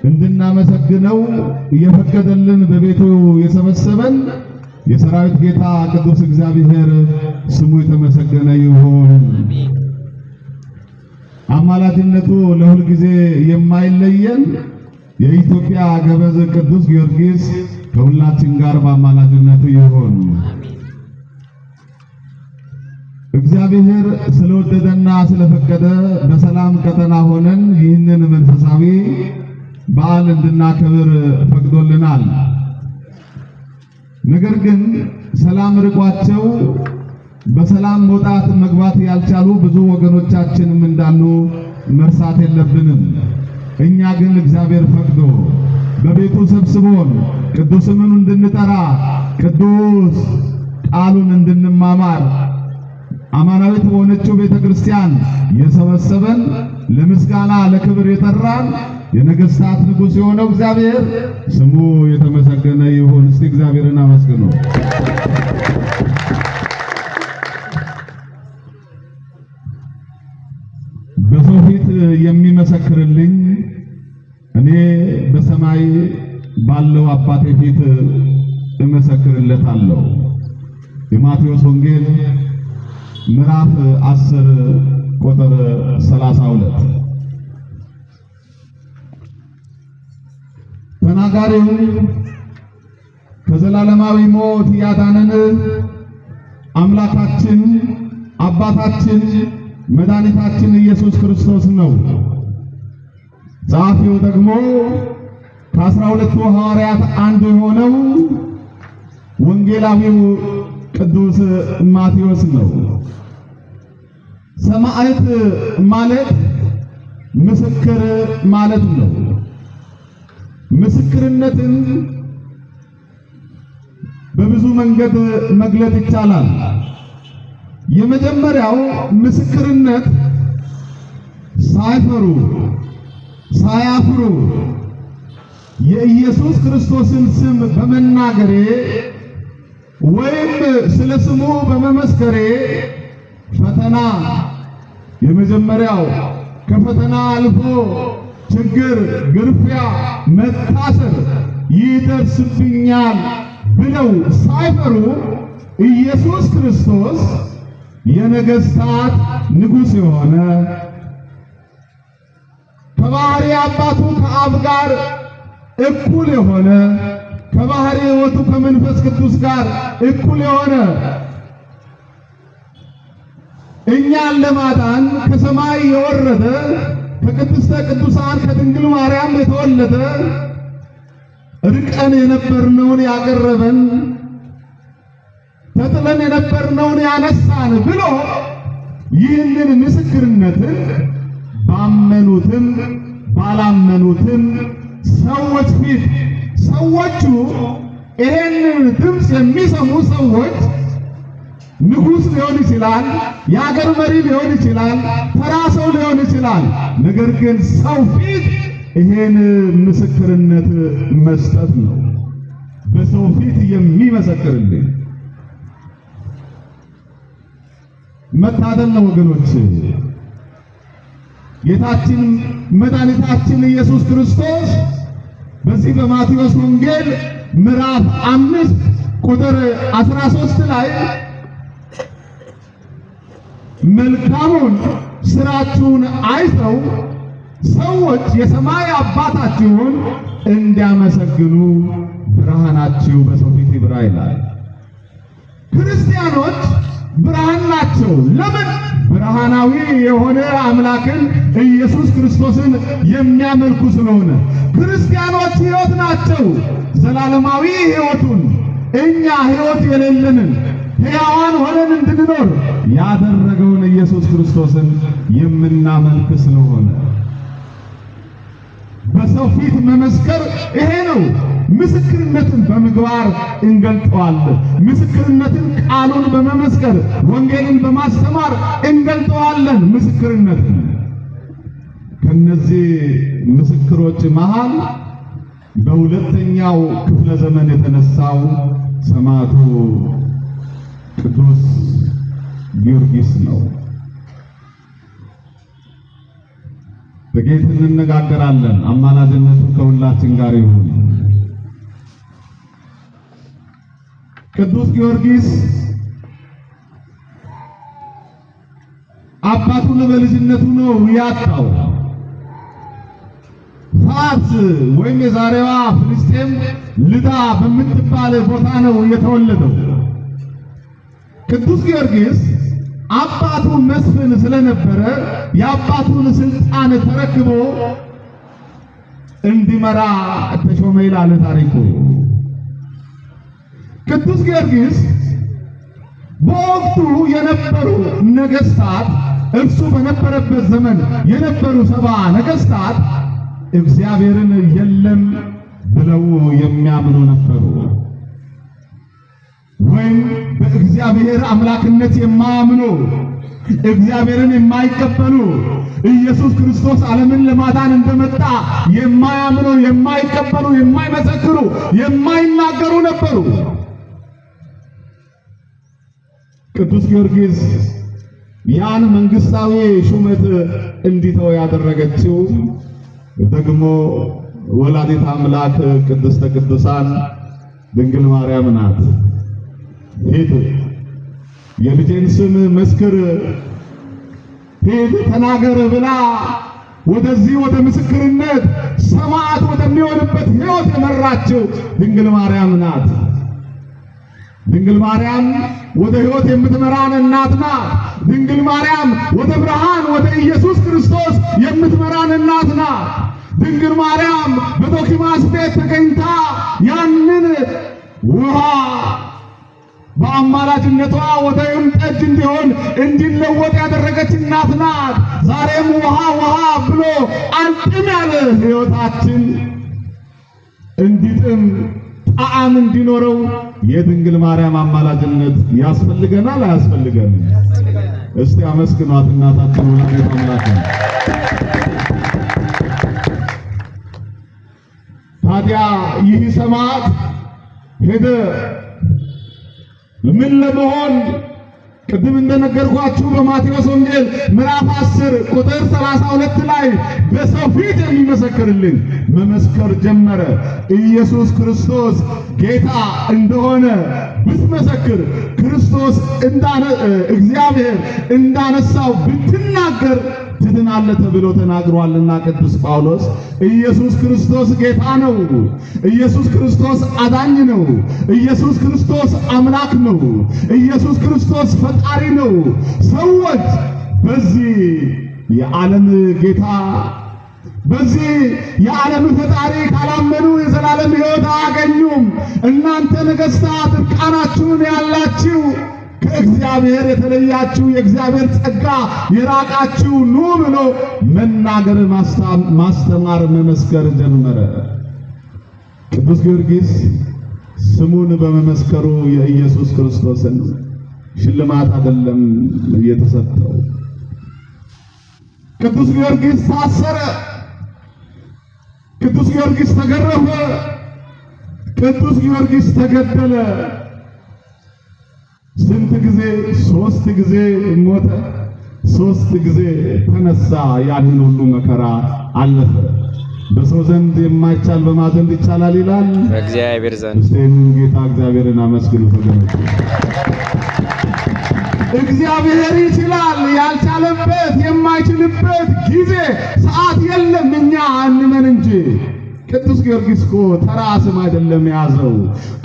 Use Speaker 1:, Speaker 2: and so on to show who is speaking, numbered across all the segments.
Speaker 1: እንድናመሰግነው የፈቀደልን በቤቱ የሰበሰበን የሰራዊት ጌታ ቅዱስ እግዚአብሔር ስሙ የተመሰገነ ይሁን። አማላጅነቱ ለሁል ጊዜ የማይለየን የኢትዮጵያ ገበዝ ቅዱስ ጊዮርጊስ ከሁላችን ጋር በአማላጅነቱ ይሁን። እግዚአብሔር ስለወደደና ስለፈቀደ በሰላም ቀጠና ሆነን ይህንን መንፈሳዊ በዓል እንድናከብር ፈቅዶልናል። ነገር ግን ሰላም ርቋቸው በሰላም መውጣት መግባት ያልቻሉ ብዙ ወገኖቻችንም እንዳሉ መርሳት የለብንም። እኛ ግን እግዚአብሔር ፈቅዶ በቤቱ ሰብስቦን ቅዱስ ስሙን እንድንጠራ ቅዱስ ቃሉን እንድንማማር አማናዊት በሆነችው ቤተክርስቲያን የሰበሰበን ለምስጋና ለክብር የጠራን የነገሥታት ንጉሥ የሆነው እግዚአብሔር ስሙ የተመሰገነ ይሁን። እስቲ እግዚአብሔርን አመስግኑ። በሰው ፊት የሚመሰክርልኝ እኔ በሰማይ ባለው አባቴ ፊት እመሰክርለታለሁ። የማቴዎስ ወንጌል ምዕራፍ 10 ቁጥር 32 ተናጋሪው ከዘላለማዊ ሞት ያዳነን አምላካችን አባታችን መድኃኒታችን ኢየሱስ ክርስቶስ ነው። ጸሐፊው ደግሞ ከ12ቱ ሐዋርያት አንዱ የሆነው ወንጌላዊው ቅዱስ ማቴዎስ ነው። ሰማዕት ማለት ምስክር ማለት ነው። ምስክርነትን በብዙ መንገድ መግለጥ ይቻላል። የመጀመሪያው ምስክርነት ሳይፈሩ ሳያፍሩ የኢየሱስ ክርስቶስን ስም በመናገሬ ወይም ስለ ስሙ በመመስከሬ ፈተና የመጀመሪያው ከፈተና አልፎ ችግር፣ ግርፊያ፣ መታሰር ይደርስብኛል ብለው ሳይፈሩ ኢየሱስ ክርስቶስ የነገሥታት ንጉሥ የሆነ ከባህሪ አባቱ ከአብ ጋር እኩል የሆነ ከባህሪ ሕይወቱ ከመንፈስ ቅዱስ ጋር እኩል የሆነ እኛን ለማዳን ከሰማይ የወረደ ከቅድስተ ቅዱሳን ከድንግል ማርያም የተወለደ ርቀን የነበርነውን ያቀረበን ተጥለን የነበርነውን ያነሳን ብሎ ይህንን ምስክርነትን ባመኑትም ባላመኑትም ሰዎች ፊት ሰዎቹ ይሄንን ድምፅ የሚሰሙ ሰዎች ንጉሥ ሊሆን ይችላል፣ የአገር መሪ ሊሆን ይችላል፣ ተራ ሰው ሊሆን ይችላል። ነገር ግን ሰው ፊት ይሄን ምስክርነት መስጠት ነው። በሰው ፊት የሚመሰክርልኝ መታደል ነው ወገኖች። ጌታችን መድኃኒታችን ኢየሱስ ክርስቶስ በዚህ በማቴዎስ ወንጌል ምዕራፍ 5 ቁጥር 13 ላይ መልካሙን ስራችሁን አይተው ሰዎች የሰማይ አባታችሁን እንዲያመሰግኑ ብርሃናችሁ በሰው ፊት ይብራ ይላል። ክርስቲያኖች ብርሃን ናቸው። ለምን? ብርሃናዊ የሆነ አምላክን ኢየሱስ ክርስቶስን የሚያመልኩ ስለሆነ። ክርስቲያኖች ሕይወት ናቸው። ዘላለማዊ ሕይወቱን እኛ ሕይወት የሌለንን ሕያዋን ሆነን እንድንኖር ያደረገውን ኢየሱስ ክርስቶስን የምናመልክ ስለሆነ በሰው ፊት መመስከር ይሄ ነው። ምስክርነትን በምግባር እንገልጠዋለን። ምስክርነትን ቃሉን በመመስከር ወንጌልን በማስተማር እንገልጠዋለን። ምስክርነትን ከነዚህ ምስክሮች መሃል በሁለተኛው ክፍለ ዘመን የተነሳው ሰማዕቱ ቅዱስ ጊዮርጊስ ነው። ጥቂት እንነጋገራለን። አማላጅነቱ ከሁላችን ጋር ይሁን። ቅዱስ ጊዮርጊስ አባቱን በልጅነቱ ነው ያጣው። ፋርስ ወይም የዛሬዋ ፍልስጤም ልዳ በምትባል ቦታ ነው የተወለደው። ቅዱስ ጊዮርጊስ አባቱ መስፍን ስለነበረ የአባቱን ስልጣን ተረክቦ እንዲመራ ተሾመ ይላል ታሪኩ። ቅዱስ ጊዮርጊስ በወቅቱ የነበሩ ነገስታት እርሱ በነበረበት ዘመን የነበሩ 70 ነገስታት እግዚአብሔርን የለም ብለው የሚያምኑ ነበሩ። ወይም በእግዚአብሔር አምላክነት የማያምኑ፣ እግዚአብሔርን የማይቀበሉ፣ ኢየሱስ ክርስቶስ ዓለምን ለማዳን እንደመጣ የማያምኑ፣ የማይቀበሉ፣ የማይመሰክሩ፣ የማይናገሩ ነበሩ። ቅዱስ ጊዮርጊስ ያን መንግስታዊ ሹመት እንዲተው ያደረገችው ደግሞ ወላዲተ አምላክ ቅድስተ ቅዱሳን ድንግል ማርያም ናት። ሂድ የልጄን ስም መስክር፣ ሂድ ተናገር ብላ ወደዚህ ወደ ምስክርነት ሰማዕት ወደሚሆንበት ሕይወት የመራችው ድንግል ማርያም ናት። ድንግል ማርያም ወደ ሕይወት የምትመራን እናት ናት። ድንግል ማርያም ወደ ብርሃን ወደ ኢየሱስ ክርስቶስ የምትመራን እናት ናት። ድንግል ማርያም በዶኪማስ ቤት ተገኝታ ያንን ውሃ በአማላጅነቷ ወደ ወይን ጠጅ እንዲሆን እንዲለወጥ ያደረገች እናት ናት። ዛሬም ውሃ ውሃ ብሎ አንጥም ያለ ሕይወታችን እንዲጥም ጣዕም እንዲኖረው የድንግል ማርያም አማላጅነት ያስፈልገናል አያስፈልገንም? እስቲ አመስግኗት እናታችን ወላዲተ አምላክ። ታዲያ ይህ ሰማዕት ሄደ ምን ለመሆን? ቅድም እንደነገርኳችሁ በማቴዎስ ወንጌል ምዕራፍ 10 ቁጥር 32 ላይ በሰው ፊት የሚመሰክርልን መመስከር ጀመረ። ኢየሱስ ክርስቶስ ጌታ እንደሆነ ብትመሰክር፣ ክርስቶስ እግዚአብሔር እንዳነሳው ብትናገር ትድናለህ ተብሎ ተናግሯልና ቅዱስ ጳውሎስ ኢየሱስ ክርስቶስ ጌታ ነው። ኢየሱስ ክርስቶስ አዳኝ ነው። ኢየሱስ ክርስቶስ አምላክ ነው። ኢየሱስ ክርስቶስ ፈጣሪ ነው። ሰዎች በዚህ የዓለም ጌታ በዚህ የዓለም ፈጣሪ ካላመኑ የዘላለም ሕይወት አያገኙም። እናንተ ነገሥታት እርቃናችሁን ያላችሁ ከእግዚአብሔር የተለያችሁ የእግዚአብሔር ጸጋ የራቃችሁ ኑ ብሎ መናገር፣ ማስተማር፣ መመስከር ጀመረ። ቅዱስ ጊዮርጊስ ስሙን በመመስከሩ የኢየሱስ ክርስቶስን ሽልማት አይደለም እየተሰጠው። ቅዱስ ጊዮርጊስ ታሰረ። ቅዱስ ጊዮርጊስ ተገረፈ። ቅዱስ ጊዮርጊስ ተገደለ። ስንት ጊዜ? 3 ጊዜ ሞተ፣ 3 ጊዜ ተነሳ። ያንን ሁሉ መከራ አለፈ። በሰው ዘንድ የማይቻል በማን ዘንድ ይቻላል ይላል?
Speaker 2: በእግዚአብሔር ዘንድ።
Speaker 1: እስቲ ጌታ እግዚአብሔርን አመስግኑ ወገኖች። እግዚአብሔር ይችላል። ያልቻለበት የማይችልበት ጊዜ ሰዓት የለም። እኛ እንመን እንጂ። ቅዱስ ጊዮርጊስ እኮ ተራ ስም አይደለም የያዘው።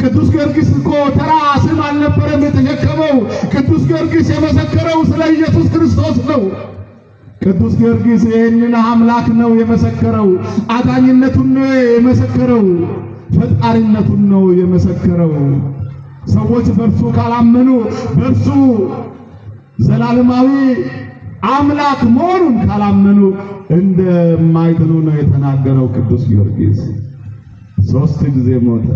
Speaker 1: ቅዱስ ጊዮርጊስ እኮ ተራ ስም አልነበረም የተሸከመው። ቅዱስ ጊዮርጊስ የመሰከረው ስለ ኢየሱስ ክርስቶስ ነው። ቅዱስ ጊዮርጊስ ይህንን አምላክ ነው የመሰከረው። አዳኝነቱን ነው የመሰከረው። ፈጣሪነቱን ነው የመሰከረው። ሰዎች በእርሱ ካላመኑ፣ በእርሱ ዘላለማዊ አምላክ መሆኑን ካላመኑ እንደማይድኑ ነው የተናገረው። ቅዱስ ጊዮርጊስ 3 ጊዜ ሞተ።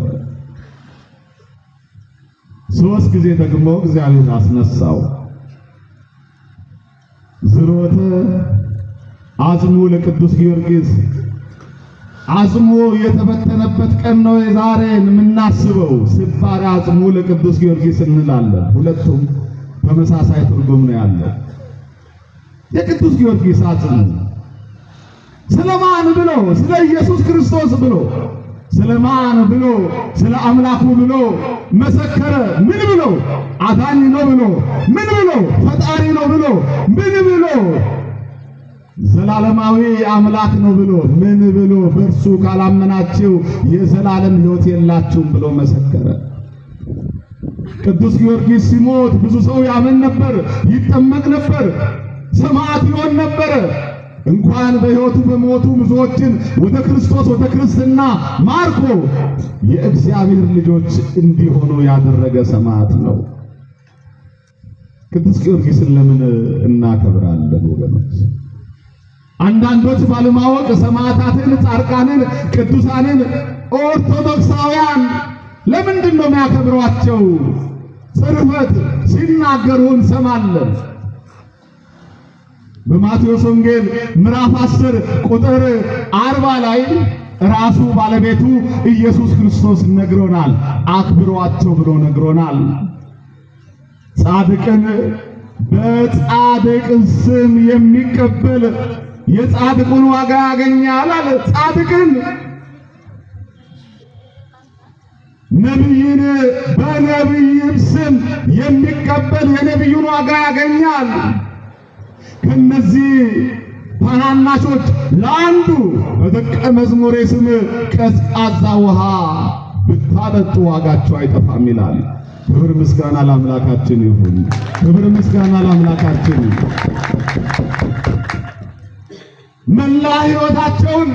Speaker 1: 3 ጊዜ ደግሞ እግዚአብሔር አስነሳው። ዝሮተ አጽሙ ለቅዱስ ጊዮርጊስ አጽሙ የተበተነበት ቀን ነው የዛሬን የምናስበው። ስባሪ አጽሙ ለቅዱስ ጊዮርጊስ እንላለን። ሁለቱም ተመሳሳይ ትርጉም ነው ያለው። የቅዱስ ጊዮርጊስ አጽሙ ስለማን ብሎ? ስለ ኢየሱስ ክርስቶስ ብሎ። ስለማን ብሎ? ስለ አምላኩ ብሎ መሰከረ። ምን ብሎ? አዳኝ ነው ብሎ። ምን ብሎ? ፈጣሪ ነው ብሎ። ምን ብሎ? ዘላለማዊ አምላክ ነው ብሎ። ምን ብሎ? በእርሱ ካላመናችሁ የዘላለም ሕይወት የላችሁም ብሎ መሰከረ። ቅዱስ ጊዮርጊስ ሲሞት ብዙ ሰው ያምን ነበር፣ ይጠመቅ ነበር፣ ሰማዕት ይሆን ነበር። እንኳን በሕይወቱ በሞቱ ብዙዎችን ወደ ክርስቶስ ወደ ክርስትና ማርኮ የእግዚአብሔር ልጆች እንዲሆኑ ያደረገ ሰማዕት ነው። ቅዱስ ጊዮርጊስን ለምን እናከብራለን ወገኖች? አንዳንዶች ባለማወቅ ሰማዕታትን፣ ጻድቃንን፣ ቅዱሳንን ኦርቶዶክሳውያን ለምንድን ነው የሚያከብሯቸው? ጽርፈት ሲናገሩ እንሰማለን። በማቴዎስ ወንጌል ምዕራፍ 10 ቁጥር 40 ላይ ራሱ ባለቤቱ ኢየሱስ ክርስቶስ ነግሮናል። አክብሯቸው ብሎ ነግሮናል። ጻድቅን በጻድቅ ስም የሚቀበል የጻድቁን ዋጋ ያገኛል አለ። ጻድቅን ነቢይን በነቢይም ስም የሚቀበል የነቢዩን ዋጋ ያገኛል። ከነዚህ ታናናሾች ለአንዱ በደቀ መዝሙሬ ስም ቀዝቃዛ ውሃ ብታጠጡ ዋጋቸው አይጠፋም ይላል። ክብር ምስጋና ለአምላካችን ይሁን። ክብር ምስጋና ለአምላካችን። መላ ሕይወታቸውን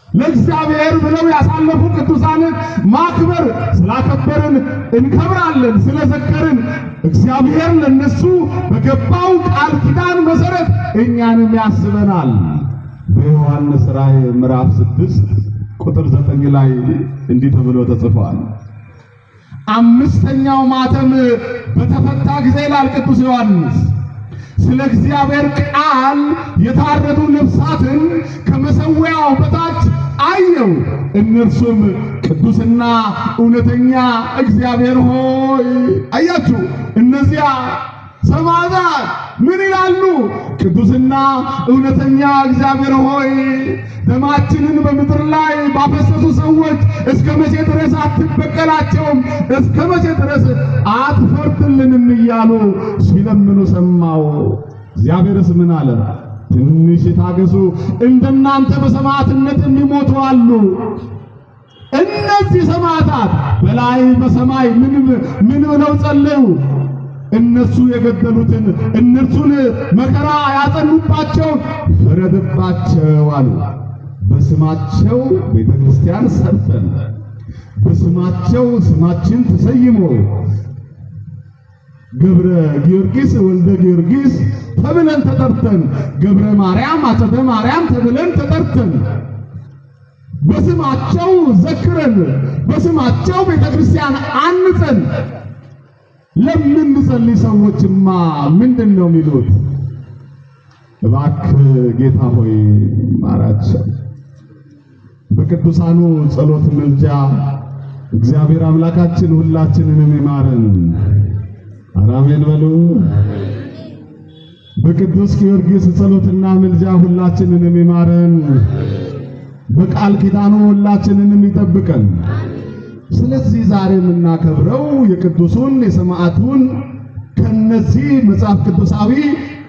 Speaker 1: ለእግዚአብሔር ብለው ያሳለፉ ቅዱሳንን ማክበር ስላከበርን እንከብራለን። ስለዘከርን እግዚአብሔር ለነሱ በገባው ቃል ኪዳን መሰረት እኛንም ያስበናል። በዮሐንስ ራእይ ምዕራፍ 6 ቁጥር 9 ላይ እንዲህ ተብሎ ተጽፏል። አምስተኛው ማተም በተፈታ ጊዜ ይላል ቅዱስ ዮሐንስ፣ ስለ እግዚአብሔር ቃል የታረዱ ነፍሳትን ከመሠዊያው በታች አየው። እነርሱም ቅዱስና እውነተኛ እግዚአብሔር ሆይ። አያችሁ፣ እነዚያ ሰማዕታት ምን ይላሉ? ቅዱስና እውነተኛ እግዚአብሔር ሆይ ደማችንን በምድር ላይ ባፈሰሱ ሰዎች እስከ መቼ ድረስ አትበቀላቸውም? እስከ መቼ ድረስ አትፈርድልንም? እያሉ ሲለምኑ ሰማው። እግዚአብሔርስ ምን አለ? ትንሽ ታገሱ፣ እንደናንተ በሰማዕትነት የሚሞቱ አሉ። እነዚህ ሰማዕታት በላይ በሰማይ ምን ብለው ጸለዩ? እነሱ የገደሉትን እነርሱን መከራ ያጸኑባቸውን ፍረድባቸው አሉ። በስማቸው ቤተ ክርስቲያን ሰርተን በስማቸው ስማችን ተሰይሞ ገብረ ጊዮርጊስ ወልደ ጊዮርጊስ ተብለን ተጠርተን፣ ገብረ ማርያም አጸደ ማርያም ተብለን ተጠርተን በስማቸው ዘክረን በስማቸው ቤተ ክርስቲያን አንጸን ለምንጸልይ ሰዎችማ ምንድን ነው የሚሉት? እባክህ ጌታ ሆይ ማራቸው። በቅዱሳኑ ጸሎት ምልጃ እግዚአብሔር አምላካችን ሁላችንንም ይማረን። አሜን በሉ። በቅዱስ ጊዮርጊስ ጸሎትና ምልጃ ሁላችንንም ይማረን። በቃል ኪዳኑ ሁላችንንም ይጠብቀን። ስለዚህ ዛሬ የምናከብረው የቅዱሱን የሰማዕቱን ከነዚህ መጽሐፍ ቅዱሳዊ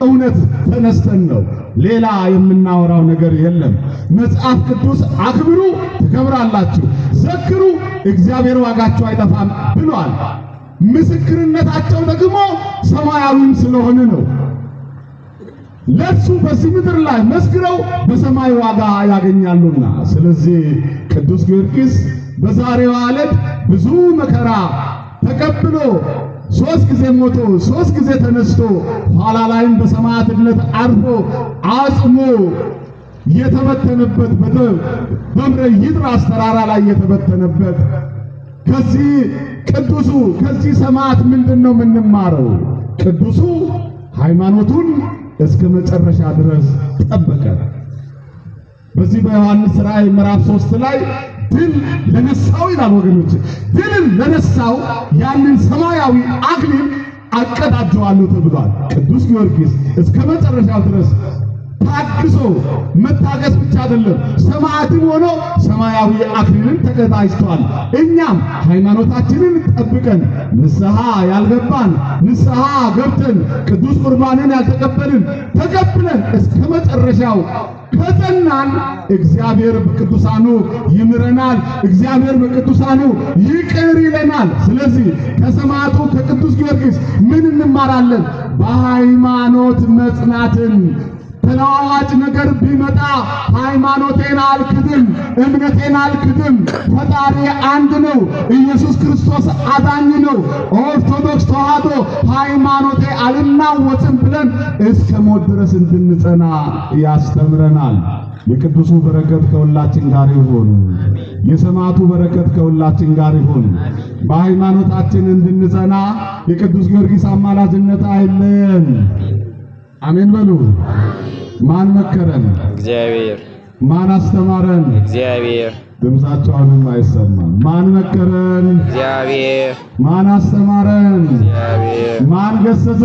Speaker 1: እውነት ተነስተን ነው። ሌላ የምናወራው ነገር የለም። መጽሐፍ ቅዱስ አክብሩ ትከብራላችሁ፣ ዘክሩ እግዚአብሔር ዋጋችሁ አይጠፋም ብሏል። ምስክርነታቸው ደግሞ ሰማያዊም ስለሆነ ነው። ለሱ በዚህ ምድር ላይ መስክረው በሰማይ ዋጋ ያገኛሉና። ስለዚህ ቅዱስ ጊዮርጊስ በዛሬዋ ዕለት ብዙ መከራ ተቀብሎ 3 ጊዜ ሞቶ 3 ጊዜ ተነስቶ ኋላ ላይም በሰማዕትነት አርፎ አጽሙ የተበተነበት በደብረ ይድራስ ተራራ ላይ የተበተነበት ከዚህ ቅዱሱ ከዚህ ሰማዕት ምንድነው የምንማረው? ቅዱሱ ሃይማኖቱን እስከ መጨረሻ ድረስ ጠበቀ። በዚህ በዮሐንስ ራእይ ምዕራፍ 3 ላይ ድል ለነሳው ይላል ወገኖች፣ ድል ለነሳው ያንን ሰማያዊ አክሊል አቀዳጀዋለሁ ተብሏል። ቅዱስ ጊዮርጊስ እስከ መጨረሻው ድረስ ታግሶ መታገስ ብቻ አይደለም፣ ሰማዕትም ሆኖ ሰማያዊ አክሊልን ተቀዳጅቷል። እኛም ሃይማኖታችንን ጠብቀን ንስሐ ያልገባን ንስሐ ገብተን ቅዱስ ቁርባንን ያልተቀበልን ተቀብለን እስከ መጨረሻው ከጸናን እግዚአብሔር በቅዱሳኑ ይምረናል፣ እግዚአብሔር በቅዱሳኑ ይቅር ይለናል። ስለዚህ ከሰማዕቱ ከቅዱስ ጊዮርጊስ ምን እንማራለን? በሃይማኖት መጽናትን። ተለዋዋጭ ነገር ቢመጣ ሃይማኖቴን አልክድም፣ እምነቴን አልክድም፣ ፈጣሪ አንድ ነው፣ ኢየሱስ ክርስቶስ አዳኝ ነው፣ ኦርቶዶክስ ተዋሕዶ ሃይማኖቴ አልናወጽም ብለን እስከ ሞት ድረስ እንድንጸና ያስተምረናል። የቅዱሱ በረከት ከሁላችን ጋር ይሁን። የሰማዕቱ በረከት ከሁላችን ጋር ይሁን። በሃይማኖታችን እንድንጸና የቅዱስ ጊዮርጊስ አማላጅነት አይለየን። አሜን በሉ። ማን መከረን? እግዚአብሔር። ማን አስተማረን? እግዚአብሔር። ድምጻቸው አሁንም አይሰማም። ማን መከረን? እግዚአብሔር። ማን አስተማረን? እግዚአብሔር። ማን ገሰጸን?